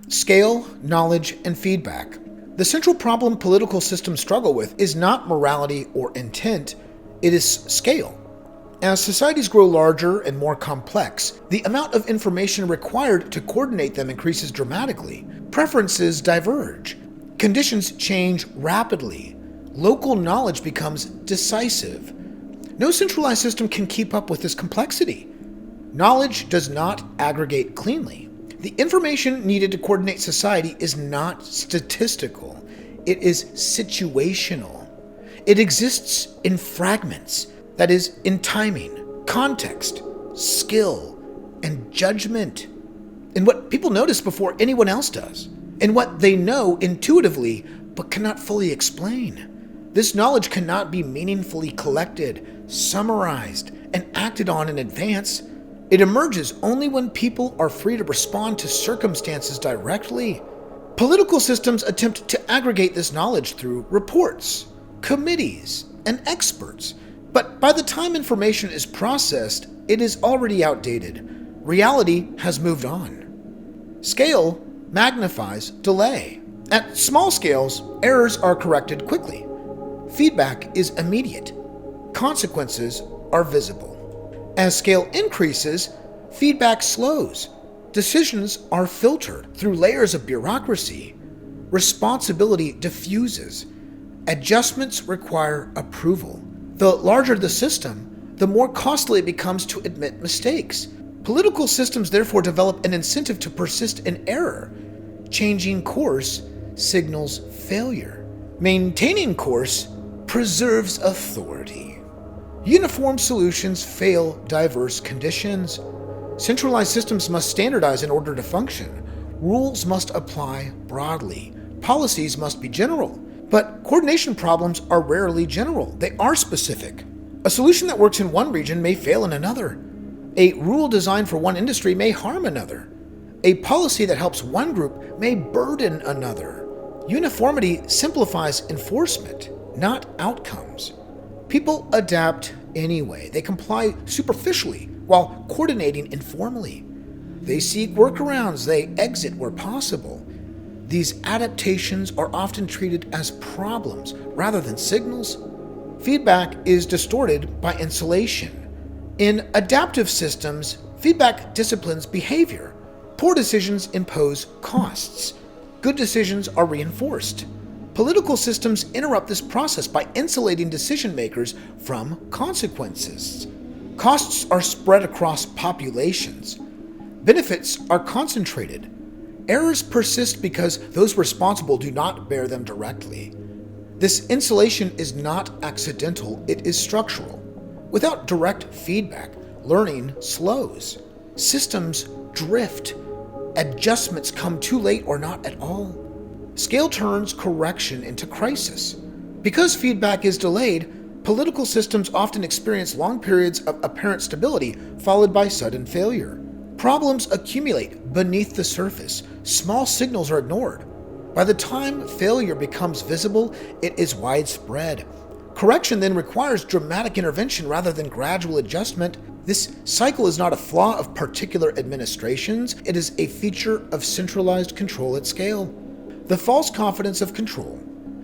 Scale, knowledge, and feedback. The central problem political systems struggle with is not morality or intent, it is scale. As societies grow larger and more complex, the amount of information required to coordinate them increases dramatically. Preferences diverge. Conditions change rapidly. Local knowledge becomes decisive. No centralized system can keep up with this complexity. Knowledge does not aggregate cleanly. The information needed to coordinate society is not statistical. It is situational. It exists in fragments, that is, in timing, context, skill, and judgment, in what people notice before anyone else does, in what they know intuitively but cannot fully explain. This knowledge cannot be meaningfully collected, summarized, and acted on in advance. It emerges only when people are free to respond to circumstances directly. Political systems attempt to aggregate this knowledge through reports, committees, and experts. But by the time information is processed, it is already outdated. Reality has moved on. Scale magnifies delay. At small scales, errors are corrected quickly. Feedback is immediate. Consequences are visible. As scale increases, feedback slows. Decisions are filtered through layers of bureaucracy. Responsibility diffuses. Adjustments require approval. The larger the system, the more costly it becomes to admit mistakes. Political systems therefore develop an incentive to persist in error. Changing course signals failure. Maintaining course preserves authority. Uniform solutions fail diverse conditions. Centralized systems must standardize in order to function. Rules must apply broadly. Policies must be general. But coordination problems are rarely general. They are specific. A solution that works in one region may fail in another. A rule designed for one industry may harm another. A policy that helps one group may burden another. Uniformity simplifies enforcement, not outcomes. People adapt anyway. They comply superficially while coordinating informally. They seek workarounds. They exit where possible. These adaptations are often treated as problems rather than signals. Feedback is distorted by insulation. In adaptive systems, feedback disciplines behavior. Poor decisions impose costs. Good decisions are reinforced. Political systems interrupt this process by insulating decision makers from consequences. Costs are spread across populations. Benefits are concentrated. Errors persist because those responsible do not bear them directly. This insulation is not accidental, it is structural. Without direct feedback, learning slows. Systems drift. Adjustments come too late or not at all. Scale turns correction into crisis. Because feedback is delayed, political systems often experience long periods of apparent stability followed by sudden failure. Problems accumulate beneath the surface. Small signals are ignored. By the time failure becomes visible, it is widespread. Correction then requires dramatic intervention rather than gradual adjustment. This cycle is not a flaw of particular administrations, it is a feature of centralized control at scale. The false confidence of control.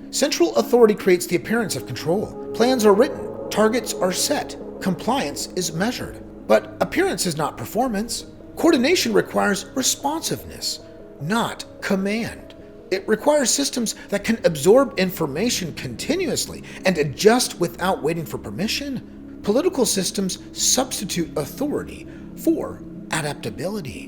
Central authority creates the appearance of control. Plans are written, targets are set, compliance is measured. But appearance is not performance. Coordination requires responsiveness, not command. It requires systems that can absorb information continuously and adjust without waiting for permission. Political systems substitute authority for adaptability.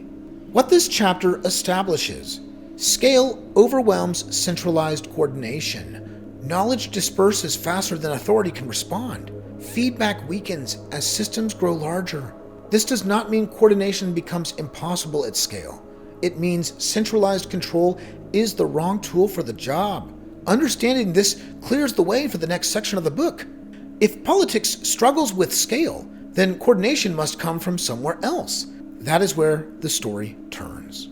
What this chapter establishes: scale overwhelms centralized coordination. Knowledge disperses faster than authority can respond. Feedback weakens as systems grow larger. This does not mean coordination becomes impossible at scale. It means centralized control is the wrong tool for the job. Understanding this clears the way for the next section of the book. If politics struggles with scale, then coordination must come from somewhere else. That is where the story turns.